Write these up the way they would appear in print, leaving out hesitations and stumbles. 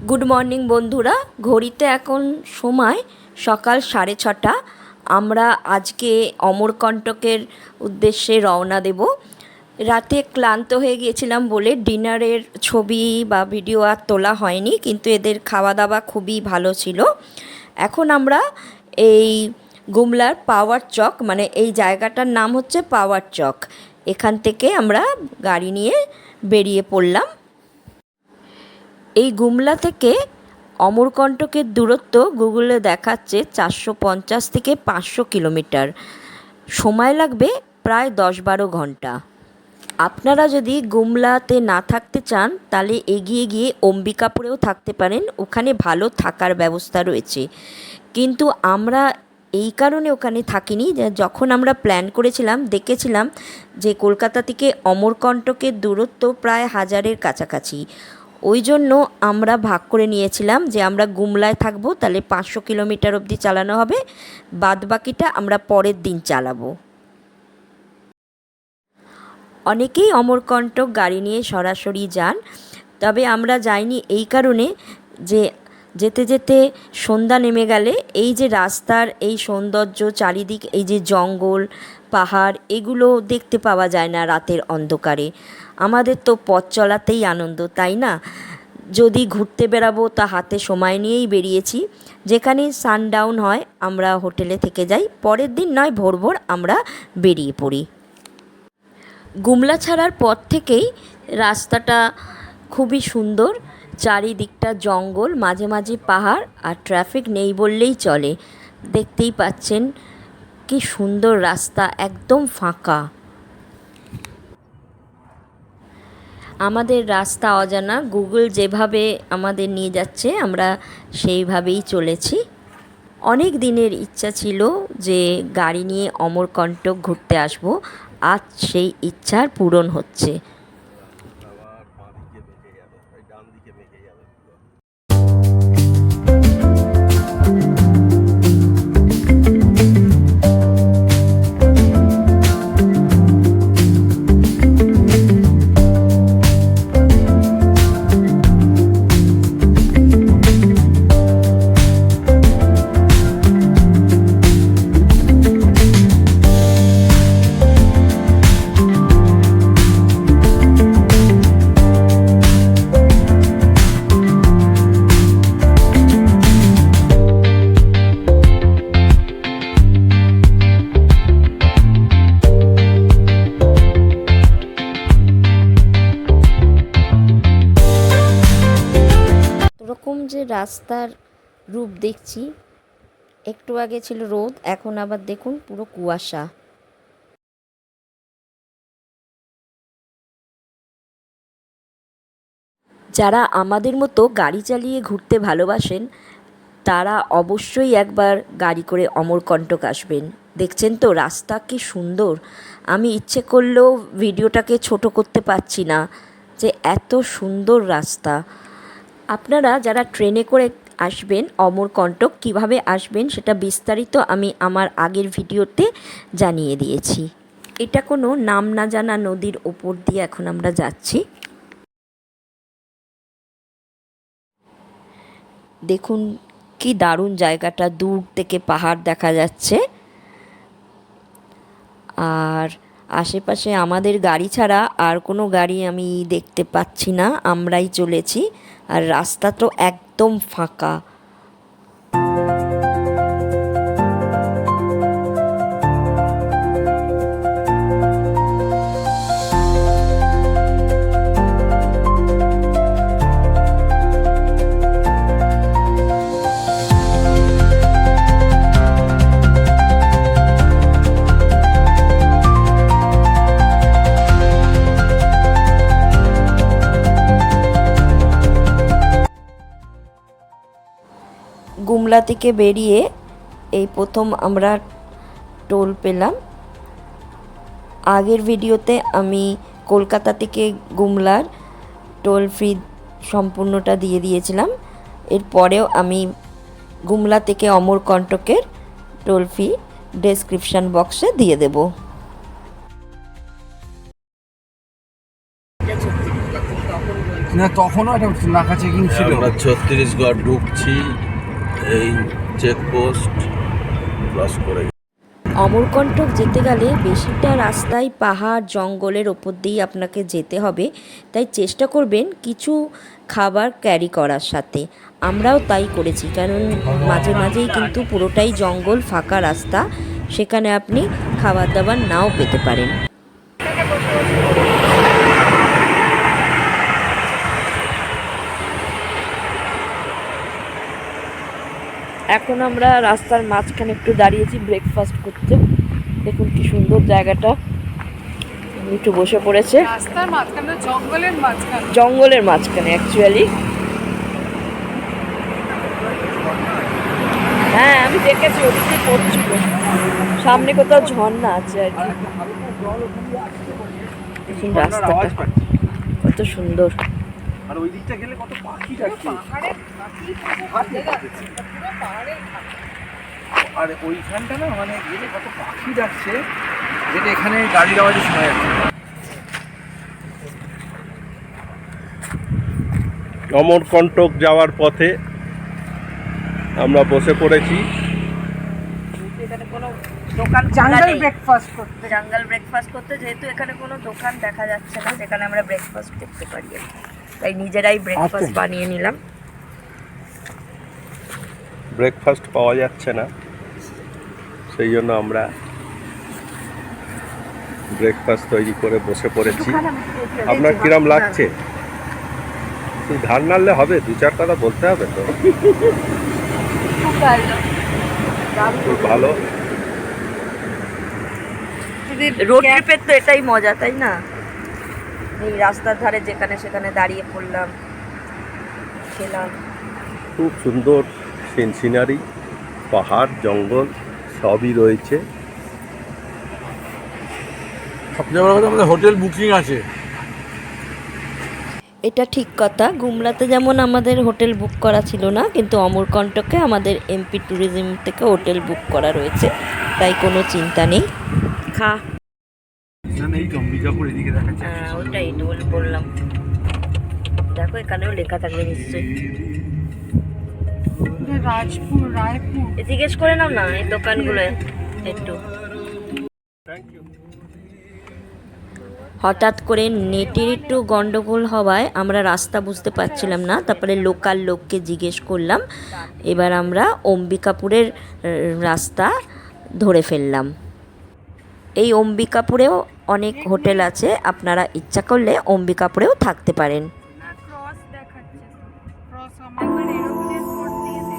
Good morning বন্ধুরা। ঘড়িতে এখন সময় সকাল 6:30। আমরা আজকে অমরকণ্টকের উদ্দেশ্যে রওনা দেব। রাতে ক্লান্ত হয়ে গিয়েছিলাম বলে ডিনারের ছবি বা ভিডিও আর তোলা হয়নি, কিন্তু এদের খাওয়া দাওয়া খুবই ভালো ছিল। এখন আমরা এই গুমলার পাওয়ার চক, মানে এই জায়গাটার নাম হচ্ছে পাওয়ার চক, এখান থেকে আমরা গাড়ি নিয়ে বেরিয়ে পড়লাম। এই গুমলা থেকে অমরকণ্টকের দূরত্ব গুগলে দেখাচ্ছে 450 থেকে 500 কিলোমিটার। সময় লাগবে প্রায় 10-12 ঘন্টা। আপনারা যদি গুমলাতে না থাকতে চান তাহলে এগিয়ে গিয়ে অম্বিকাপুরেও থাকতে পারেন, ওখানে ভালো থাকার ব্যবস্থা রয়েছে। কিন্তু আমরা এই কারণে ওখানে থাকিনি যে যখন আমরা প্ল্যান করেছিলাম দেখেছিলাম যে কলকাতা থেকে অমরকণ্টকের দূরত্ব প্রায় 1000-এর কাছাকাছি। ওই জন্য আমরা ভাগ করে নিয়েছিলাম যে আমরা গুমলায় থাকবো, তাহলে 500 কিলোমিটার অবধি চালানো হবে, বাদবাকিটা আমরা পরের দিন চালাবো। অনেকেই অমরকণ্টক গাড়ি নিয়ে সরাসরি যান, তবে আমরা যাইনি এই কারণে যে যেতে যেতে সন্ধ্যা নেমে গেলে এই যে রাস্তার এই সৌন্দর্য, চারিদিক এই যে জঙ্গল পাহাড়, এগুলো দেখতে পাওয়া যায় না রাতের অন্ধকারে। আমাদের তো পথ চলাতেই আনন্দ, তাই না? যদি ঘুরতে বেরাবো তা হাতে সময় নিয়েই বেরিয়েছি। যেখানে সানডাউন হয় আমরা হোটেলে থেকে যাই, পরের দিন নয় ভোর ভোর আমরা বেরিয়ে পড়ি। গুমলা ছাড়ার পর থেকেই রাস্তাটা খুবই সুন্দর, চারিদিকটা জঙ্গল, মাঝে মাঝে পাহাড়, আর ট্রাফিক নেই বললেই চলে। দেখতেই পাচ্ছেন কি সুন্দর রাস্তা, একদম ফাঁকা। আমাদের রাস্তা অজানা, গুগল যেভাবে আমাদের নিয়ে যাচ্ছে আমরা সেইভাবেই চলেছি। অনেক দিনের ইচ্ছা ছিল যে গাড়ি নিয়ে অমরকণ্টক ঘুরতে আসব, আজ সেই ইচ্ছার পূরণ হচ্ছে। এরকম যে রাস্তার রূপ দেখছি, একটু আগে ছিল রোদ, এখন আবার দেখুন পুরো কুয়াশা। যারা আমাদের মতো গাড়ি চালিয়ে ঘুরতে ভালোবাসেন তারা অবশ্যই একবার গাড়ি করে অমরকণ্টক আসবেন। দেখছেন তো রাস্তা কি সুন্দর, আমি ইচ্ছে করলেও ভিডিওটাকে ছোট করতে পারছি না, যে এত সুন্দর রাস্তা। আপনারা যারা ট্রেনে করে আসবেন অমরকণ্টক কিভাবে আসবেন সেটা বিস্তারিত আমি আমার আগের ভিডিওতে জানিয়ে দিয়েছি। এটা কোনো নাম না জানা নদীর ওপর দিয়ে এখন আমরা যাচ্ছি। দেখুন কি দারুণ জায়গাটা, দূর থেকে পাহাড় দেখা যাচ্ছে, আর আশেপাশে আমাদের গাড়ি ছাড়া আর কোনো গাড়ি আমি দেখতে পাচ্ছি না, আমরাই চলেছি, আর রাস্তা তো একদম ফাঁকা। গুমলা থেকে বেরিয়ে এই প্রথম আমরা টোল পেলাম। আগের ভিডিওতে আমি কলকাতা থেকে গুমলার টোল ফ্রি সম্পূর্ণটা দিয়ে দিয়েছিলাম, এরপরেও আমি গুমলা থেকে অমরকণ্টকের টোল ফ্রি ডেসক্রিপশান বক্সে দিয়ে দেব। তখন বলছি না তখনও একটা নাকা চেকিং ছিল। আমরা ছত্তিশগড় ঢুকছি, এই চেকপোস্ট ক্রস করে। অমরকণ্টক যেতে গেলে বেশিটা রাস্তায় পাহাড় জঙ্গলের ওপর দিয়েই আপনাকে যেতে হবে, তাই চেষ্টা করবেন কিছু খাবার ক্যারি করার সাথে। আমরাও তাই করেছি, কারণ মাঝে মাঝেই কিন্তু পুরোটাই জঙ্গল, ফাঁকা রাস্তা, সেখানে আপনি খাবার দাবার নাও পেতে পারেন। এখন আমরা রাস্তার মাঝখানে একটু দাঁড়িয়েছি ব্রেকফাস্ট করতে। দেখুন কি সুন্দর জায়গাটা, একটু বসে পড়েছে রাস্তার মাঝখানে, জঙ্গলের মাঝখানে অ্যাকচুয়ালি। হ্যাঁ আমি দেখেছি, ওদিকে পড়ছিল, সামনে কোথাও ঝর্ণা আছে আর কি। দেখুন রাস্তাটা কত সুন্দর। আর ওই দিকটা গেলে কত পাখি ডাকছে, আর ওইখানটা না মানে গেলে কত পাখি ডাকছে, যেটা এখানে গাড়ির আওয়াজে শোনা যাচ্ছে। অমরকণ্টক যাওয়ার পথে আমরা বসে পড়েছি এখানে কোনো দোকান জঙ্গল ব্রেকফাস্ট করতে, যেহেতু এখানে কোনো দোকান দেখা যাচ্ছে না যেখানে আমরা ব্রেকফাস্ট করতে পারি, তাই নিজেরাই ব্রেকফাস্ট বানিয়ে নিলাম। ব্রেকফাস্ট পাওয়া যাচ্ছে না, সেই জন্য আমরা ব্রেকফাস্ট তৈরি করে বসে পড়েছি। আপনার কিরম লাগছে? তুই ধার নাড়লে হবে, দু চার কথা বলতে হবে তো। খুব ভালো। রোড ট্রিপের তো এটাই মজা, তাই না? এই রাস্তার ধারে যেখানে সেখানে দাঁড়িয়ে পড়লাম, খেলাম। খুব সুন্দর সিনারি, পাহাড় জঙ্গল সবই রয়েছে। সবচেয়ে বড় কথা আমাদের হোটেল বুকিং আছে। এটা ঠিক কথা, গুমলাতে যেমন আমাদের হোটেল বুক করা ছিল না, কিন্তু অমরকণ্টকে আমাদের এমপি ট্যুরিজম থেকে হোটেল বুক করা রয়েছে, তাই কোনো চিন্তা নেই। খা। ওটাই বললাম, দেখো এখানেও লেখা থাকবে নিশ্চয়ই। রায়পুর জিজ্ঞেস করে নাও না এই দোকানগুলো একটু। হঠাৎ করে নেটের একটু গন্ডগোল হওয়ায় আমরা রাস্তা বুঝতে পারছিলাম না, তারপরে লোকাল লোককে জিজ্ঞেস করলাম, এবার আমরা অম্বিকাপুরের রাস্তা ধরে ফেললাম। এই অম্বিকাপুরেও অনেক হোটেল আছে, আপনারা ইচ্ছা করলে অম্বিকাপুরেও থাকতে পারেন। ক্রস দেখাচ্ছে, ক্রস আমার এরোপ্লেন মোড দিয়ে দে।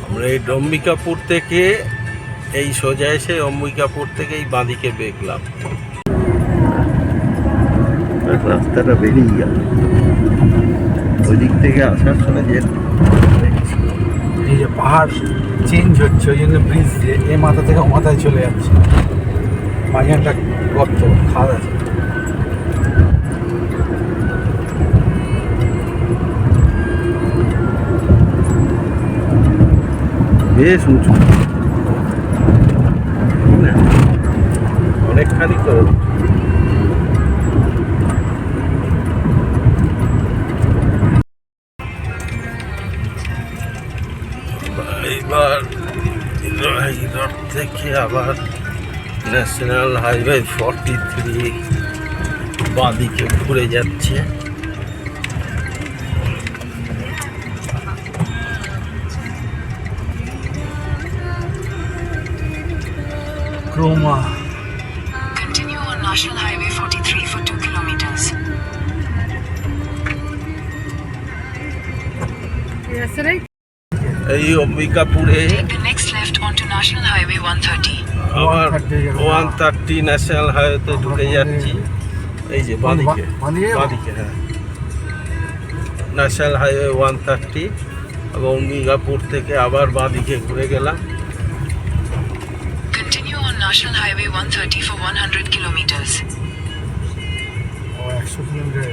আমরা এই অম্বিকাপুর থেকে এই সোজা এসে অম্বিকাপুর থেকে এই বাঁদিকে বেঁকলাম, রাস্তাটা বেরিয়ে গেল। ওই দিক থেকে আসার সময় যে এই যে পাহাড় চেঞ্জ হচ্ছে ওই জন্য ব্রিজ দিয়ে এ মাথা থেকে ও মাথায় চলে যাচ্ছে, মাঝে একটা গর্ত খাদ আছে। বেশ উঁচু, অনেকখানি করে এইবার রোড থেকে আবার ন্যাশনাল হাইওয়ে 43 বাঁদিকে ঘুরে যাচ্ছে। Croma Continue on National Highway 43 for 2 kilometers. রাস্তাটাই এই অম্বিকাপুরে Take the next left onto National Highway 130. আবার 130 ন্যাশনাল হাইওয়েতে ঢুকে যাচ্ছি। এই যে বাঁদিকে, বাঁদিকে, হ্যাঁ, ন্যাশনাল হাইওয়ে 130 এবং অম্বিকাপুর থেকে আবার বাঁদিকে ঘুরে গেলাম। Continue on National Highway 130 for 100 kilometers. 100 kilometre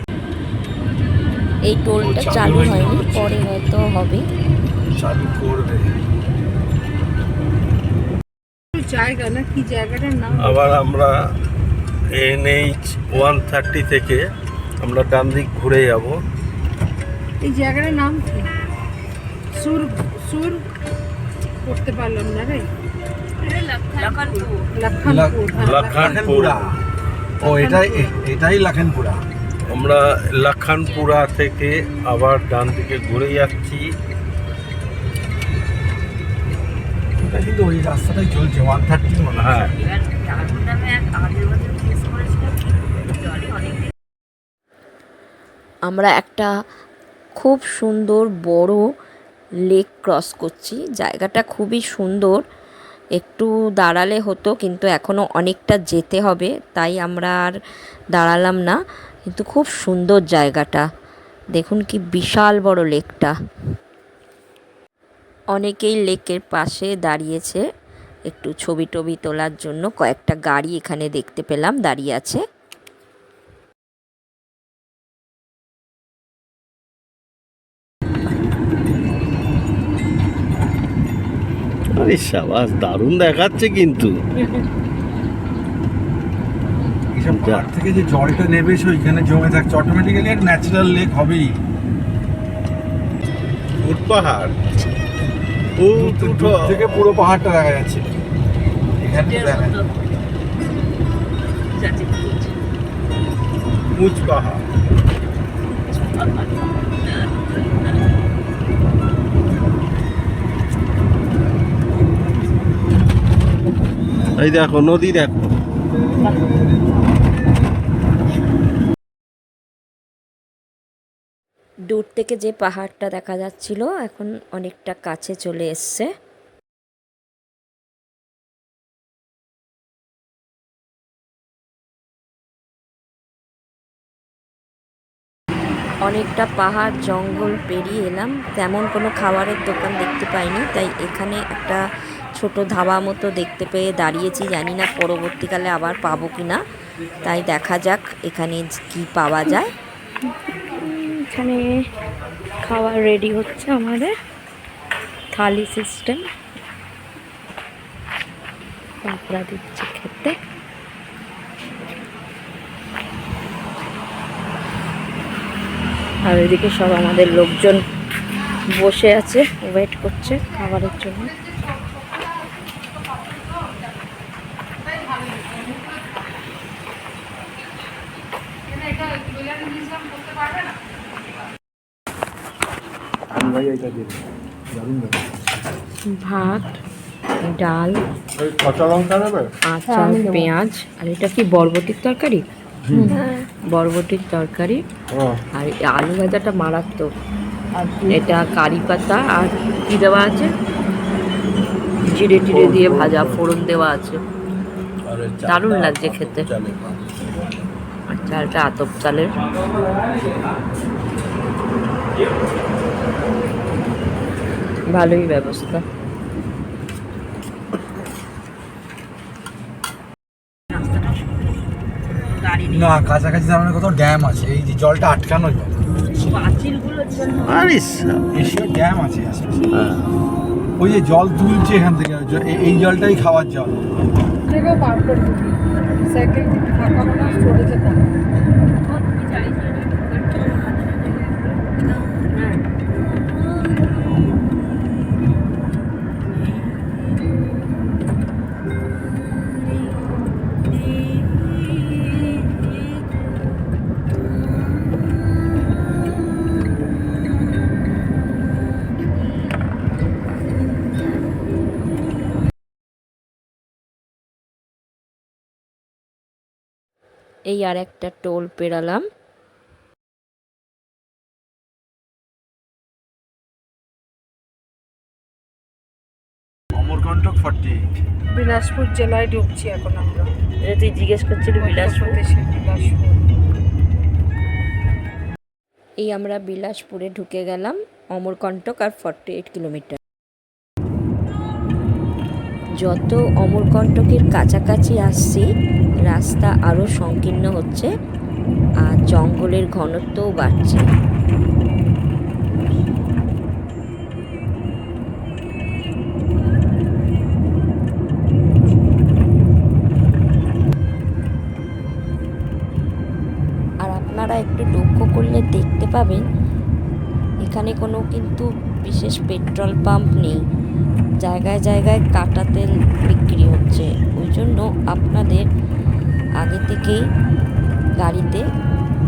এই টোলটা চালু হয়নি, পরে হয়তো হবে। চালু করবে। জায়গা না, কি জায়গাটার নাম? আবার আমরা NH 130 থেকে আমরা ডান দিক ঘুরে যাব। এই জায়গাটার নাম কি? সুর সুর করতে পারলাম না রে। লক্ষণপুর। লাখানপুরা। ও এটাই লাখানপুরা। আমরা লাখানপুরা থেকে আবার ডান দিকে ঘুরে যাচ্ছি। এটা কিন্তু ওই রাস্তাটাই চলছে 130 মনে হয়। হ্যাঁ, আমরা একটা খুব সুন্দর বড় লেক ক্রস করছি। জায়গাটা খুবই সুন্দর, একটু দাঁড়ালে হতো কিন্তু এখনও অনেকটা যেতে হবে, তাই আমরা আর দাঁড়ালাম না। কিন্তু খুব সুন্দর জায়গাটা, দেখুন কি বিশাল বড় লেকটা। অনেকেই লেকের পাশে দাঁড়িয়েছে একটু ছবি টবি তোলার জন্য। কয়েকটা গাড়ি এখানে দেখতে পেলাম দাঁড়িয়ে আছে। আরে সাবাস, দারুণ দেখাচ্ছে কিন্তু। এইসব পাহাড় থেকে যে জলটা নেবে ওইখানে জমে থাকছে, অটোমেটিক্যালি একটা ন্যাচারাল লেক হবেই। উট পাহাড়, দূর থেকে পুরো পাহাড়টা দেখা যাচ্ছে। এখানে দেখা উঁচ পাহাড়। এই দেখো নদী, দেখো দূর থেকে যে পাহাড়টা দেখা যাচ্ছিল এখন অনেকটা কাছে চলে এসছে। অনেকটা পাহাড় জঙ্গল পেরিয়ে এলাম, তেমন কোনো খাবারের দোকান দেখতে পাইনি, তাই এখানে একটা ছোট ধাবা মতো দেখতে পেয়ে দাঁড়িয়েছি। জানি না পরবর্তীকালে আবার পাবো কি না, তাই দেখা যাক এখানে কি পাওয়া যায়। এখানে খাবার রেডি হচ্ছে, আমাদের থালি সিস্টেম, পাপড়া দিচ্ছে খেতে। আর এদিকে সব আমাদের লোকজন বসে আছে, ওয়েট করছে খাবারের জন্য। ভাত, ডাল, কাঁচা লঙ্কা নেবে? আচার, পেঁয়াজ, আর এটা কি বরবটির তরকারি? বরবটির তরকারি। আর এই আলু ভাজাটা মারাত্মক। এটা কারি পাতা আর কি দেওয়া আছে, জিরে টিরে দিয়ে ভাজা, ফোড়ন দেওয়া আছে, দারুণ লাগছে খেতে। আর চালটা আতপ চালের। ভালোই ব্যবস্থা। না, কাছাকাছি তার মানে কোথাও ড্যাম আছে, এই যে জলটা আটকানো জল, আরে এশিয়ার ড্যাম আছে আশেপাশে। ওই যে জল তুলছে এখান থেকে, এই জলটাই খাওয়ার জল। থেকেও পার করে দিবি সাইকেল ফাঁকা মনে চলে যেতাম। এই আর একটা টোল পেরালাম। অমরকণ্টক 48। বিলাসপুর জেলায় ঢুকছি এখন আমরা। তুই জিজ্ঞেস করছিলি বিলাসপুর। মধ্যপ্রদেশের বিলাসপুর। এই আমরা বিলাসপুরে ঢুকে গেলাম। অমরকণ্টক আর 48 কিলোমিটার। যত অমরকণ্টকের কাছাকাছি আসছি রাস্তা আরও সংকীর্ণ হচ্ছে আর জঙ্গলের ঘনত্বও বাড়ছে। আর আপনারা একটু লক্ষ্য করলে দেখতে পাবেন এখানে কোনো কিন্তু বিশেষ পেট্রোল পাম্প নেই। জায়গায় জায়গায় কাটা তেল বিক্রি হচ্ছে। ওই জন্য আপনাদের আগে থেকেই গাড়িতে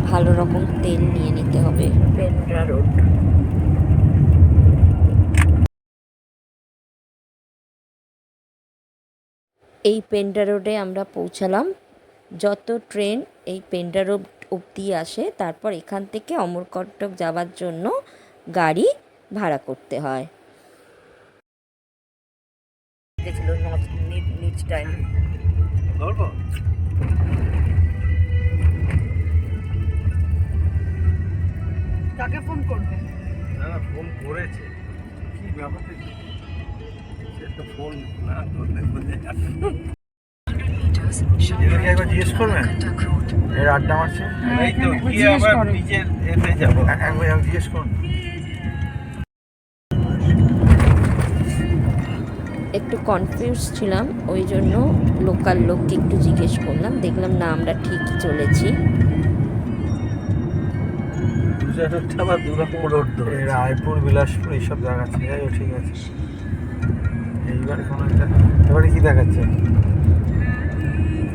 ভালো রকম তেল নিয়ে নিতে হবে। পেন্ড্রা রোড। এই পেন্ড্রা রোডে আমরা পৌঁছালাম। যত ট্রেন এই পেন্ড্রা রোড অবধি আসে, তারপর এখান থেকে অমরকণ্টক যাওয়ার জন্য গাড়ি ভাড়া করতে হয়। কাকে ফোন করবে? ফোন করেছে, কি ব্যাপারটা কি? সেটা ফোন না ধরলে বোঝে না। 100 meters, এদেরকে একবার জিজ্ঞেস করবেন Kontak Road. এর আড্ডা মারছে। এই তো এখানে কি জিজ্ঞেস আবার করে। নিচের এতে যাবো। একবার জিজ্ঞেস করুন। একটু কনফিউজ ছিলাম, ওই জন্য লোকাল লোককে একটু জিজ্ঞেস করলাম। দেখলাম না, আমরা ঠিকই চলেছি। আবার দুরকম রোড ধরে। এই রায়পুর, বিলাসপুর এইসব জায়গা আছে। যাই হোক, ঠিক আছে। এইবার কোনো একটা, এবারে কি দেখাচ্ছে?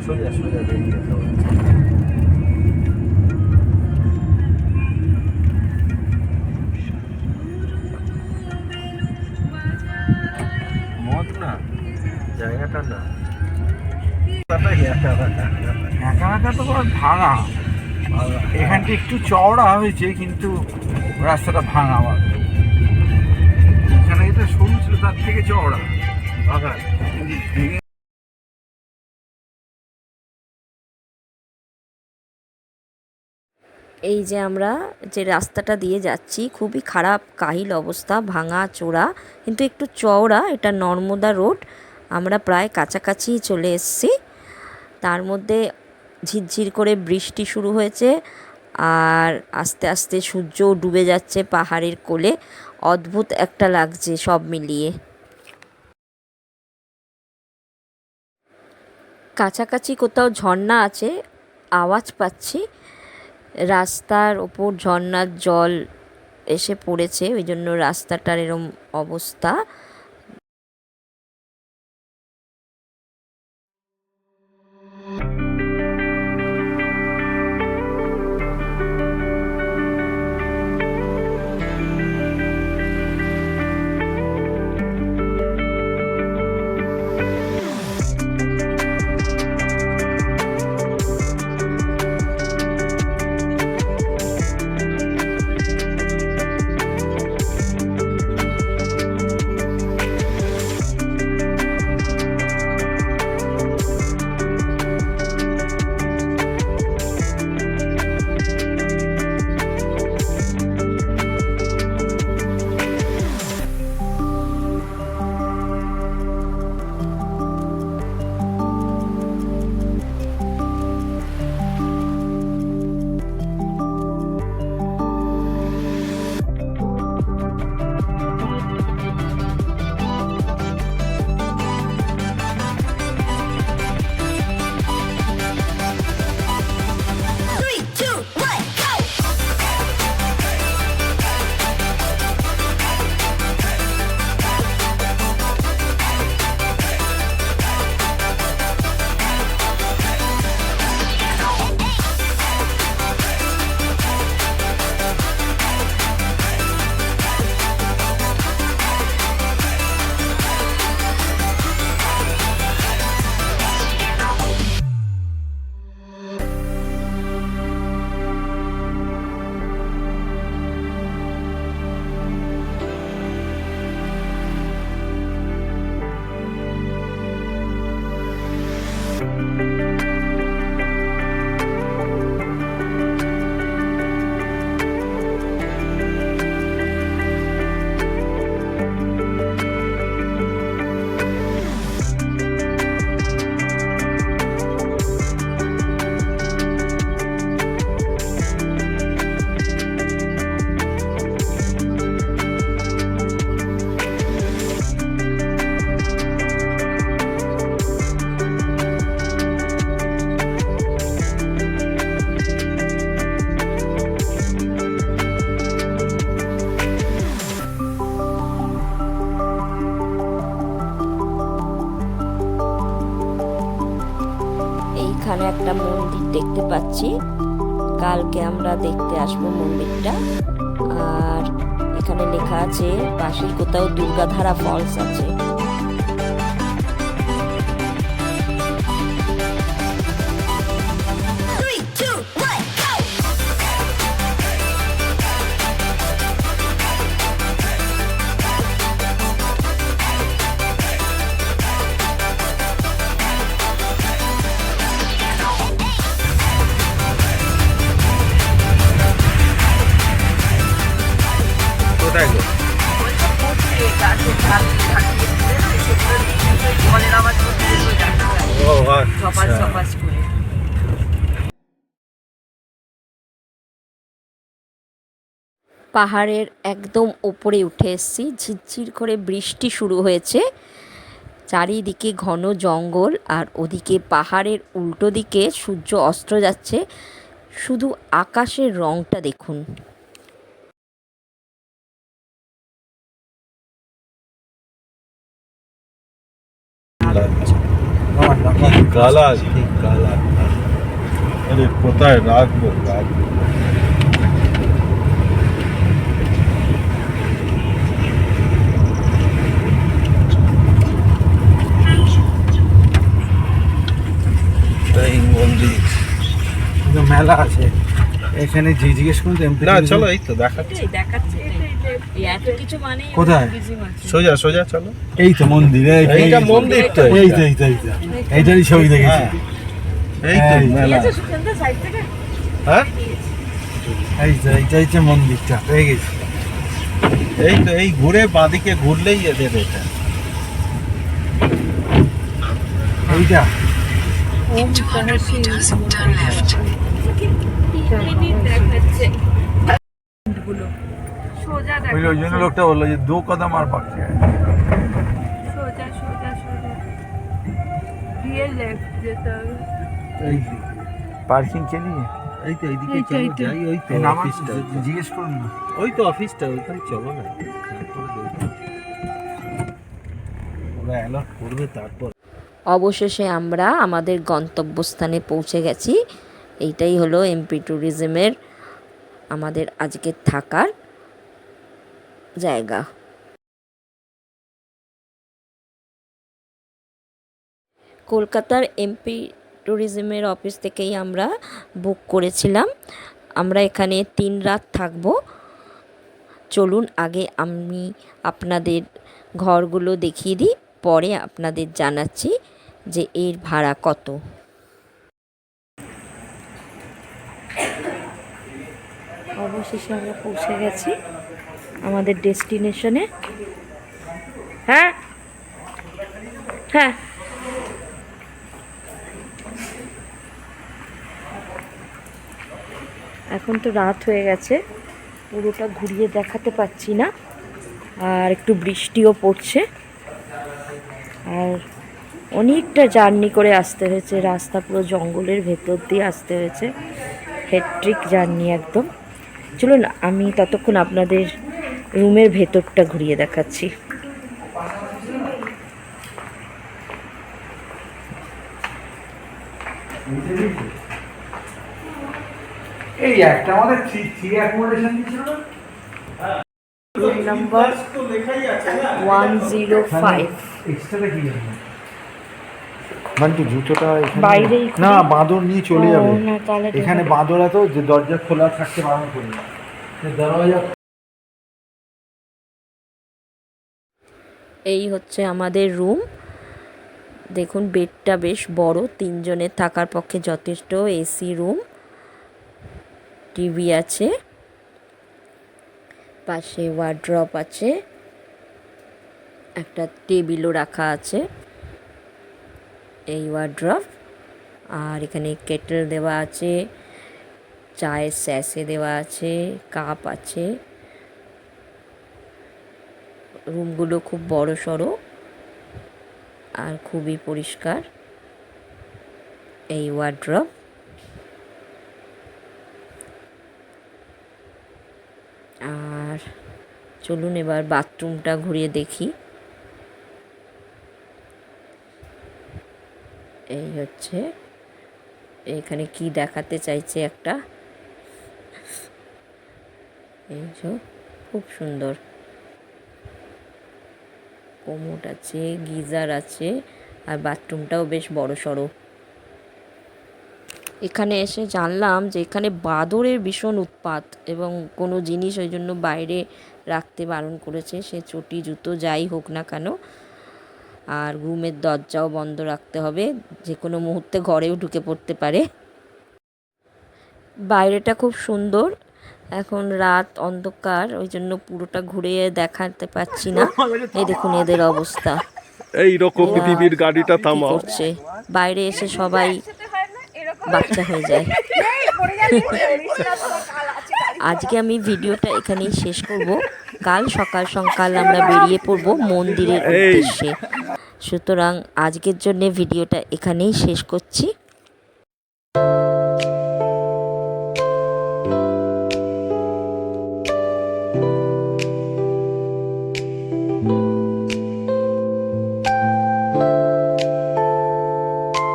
সোজা সোজা বেরিয়ে যেতে হবে। মত না, জায়গাটা না, একা একা তো পুরো ভাঙা। এখানটা একটু চওড়া হয়েছে কিন্তু রাস্তাটা ভাঙা আবার। এখানে এটা সরু ছিল, তার থেকে চওড়া ভাঙা। এই যে আমরা যে রাস্তাটা দিয়ে যাচ্ছি খুবই খারাপ কাহিল অবস্থা, ভাঙা চোরা, কিন্তু একটু চওড়া। এটা নর্মদা রোড। আমরা প্রায় কাছাকাছি চলে এসেছি। তার মধ্যে ঝিরঝির করে বৃষ্টি শুরু হয়েছে আর আস্তে আস্তে সূর্যও ডুবে যাচ্ছে পাহাড়ের কোলে। অদ্ভুত একটা লাগছে সব মিলিয়ে। কাছাকাছি কোথাও ঝর্ণা আছে, আওয়াজ পাচ্ছি। রাস্তার ওপর ঝর্ণার জল এসে পড়েছে, ওই জন্য রাস্তাটার এরম অবস্থা। এখানে একটা মন্দির দেখতে পাচ্ছি, কালকে আমরা দেখতে আসবো মন্দিরটা। আর এখানে লেখা আছে পাশেই কোথাও দুর্গাধারা ফলস আছে। কোথায় গো? ও আচ্ছা। পাহাড়ের একদম ওপরে উঠে এসেছি, ঝিরঝির করে বৃষ্টি শুরু হয়েছে, চারিদিকে ঘন জঙ্গল, আর ওদিকে পাহাড়ের উল্টো দিকে সূর্য অস্ত যাচ্ছে। শুধু আকাশের রংটা দেখুন। কি কালার, কি কালার! আরে কোথায় রাখবো? এই মন্দির কিন্তু মেলা আছে এখানে, জিজ্ঞেস করুন তো MP না, চলো এই তো দেখাচ্ছি। কোথায়? সোজা সোজা চলো। এই তো মন্দির, এইটা মন্দির তো, এই তো এই তো এই তো এইটারই ছবি দেখেছি। এই তো মেলা। হ্যাঁ, এই তো এইটাই হচ্ছে মন্দিরটা, পেয়ে গেছি। এই তো, এই ঘুরে বাঁদিকে ঘুরলেই এদের এটা। এইটা 200 meters, turn left. সোজা ওই ওই জন্য লোকটা বললো যে 2 কদম আর বাকি আছে। সোজা সোজা সোজা দিয়ে লেফট যেতে হবে। এই পার্কিং কে নিয়ে এই তো এইদিকে এইটা, চলো এইটা। যাই, ওই তো এই নামা অফিসটা। জিজ্ঞেস করুন না। ওই তো অফিসটা, ওইখানে চলো না, তারপরে দেখবো। ওরা অ্যালার্ট করবে তারপর। অবশেষে আমরা আমাদের গন্তব্যস্থানে পৌঁছে গেছি। এইটাই হলো এমপি ট্যুরিজমের আমাদের আজকে থাকার জায়গা। কলকাতার এমপি ট্যুরিজমের অফিস থেকেই আমরা বুক করেছিলাম। আমরা এখানে 3 রাত থাকব। চলুন আগে আমি আপনাদের ঘরগুলো দেখিয়ে দিই, পরে আপনাদের জানাচ্ছি যে এর ভাড়া কত। অবশেষে আমরা পৌঁছে গেছি আমাদের ডেস্টিনেশনে। হ্যাঁ হ্যাঁ, এখন তো রাত হয়ে গেছে, পুরোটা ঘুরিয়ে দেখাতে পাচ্ছি না, আর একটু বৃষ্টিও পড়ছে, আর অনেকটা জার্নি করে আসতে হয়েছে। রাস্তা পুরো জঙ্গলের ভেতর দিয়ে আসতে হয়েছে, হেট্রিক জার্নি একদম। চলুন আমি ততক্ষণ আপনাদের রুমের ভেতরটা ঘুরিয়ে দেখাচ্ছি। এই একটা আমাদের থ্রি অ্যাকোমোডেশন ছিল না, রুম নাম্বার 105। এক্সট্রাটা কি আছে? বান্টু জুতোটা এখানে বাইরেই না, বাঁদর নিয়ে চলে ও, যাবে। না, তাহলে এখানে বাঁদর এত যে দরজা খোলা থাকতে বারণ করি, দরজা। এই হচ্ছে আমাদের রুম। দেখুন বেডটা বেশ বড়, 3 জনের থাকার পক্ষে যথেষ্ট। এসি রুম, টিভি আছে, পাশে ওয়ার্ড্রপ আছে, একটা টেবিলও রাখা আছে, এই ওয়ার্ড্রপ। আর এখানে কেটল দেওয়া আছে, চায়ের স্যাশে দেওয়া আছে, কাপ আছে। রুমগুলো খুব বড় সড়ো আর খুবই পরিষ্কার। এই ওয়ার্ড্রপ। আর চলুন এবার বাথরুমটা ঘুরিয়ে দেখি। এই হচ্ছে এখানে কি দেখাতে চাইছে একটা, এই যে খুব সুন্দর কোমোড আছে, গিজার আছে, আর বাথরুমটাও বেশ বড় সড়ো। এখানে এসে জানলাম যে এখানে বাঁদরের ভীষণ উৎপাত এবং কোনো জিনিস ওই জন্য বাইরে রাখতে বারণ করেছে, সে চটি জুতো যাই হোক না কেন। আর রুমের দরজাও বন্ধ রাখতে হবে, যে কোনো মুহূর্তে ঘরেও ঢুকে পড়তে পারে। বাইরেটা খুব সুন্দর, এখন রাত অন্ধকার ওই জন্য পুরোটা ঘুরে দেখাতে পাচ্ছি না। এই দেখুন এদের অবস্থা, এই রকম দিদির গাড়িটা কি থামাও। করছে। বাইরে এসে সবাই বাচ্চা হয়ে যায়। আজকে আমি ভিডিওটা এখানেই শেষ করব। কাল সকাল সকাল আমরা বেরিয়ে পড়ব মন্দিরের উদ্দেশ্যে। সুতরাং আজকের জন্য ভিডিওটা এখানেই শেষ করছি।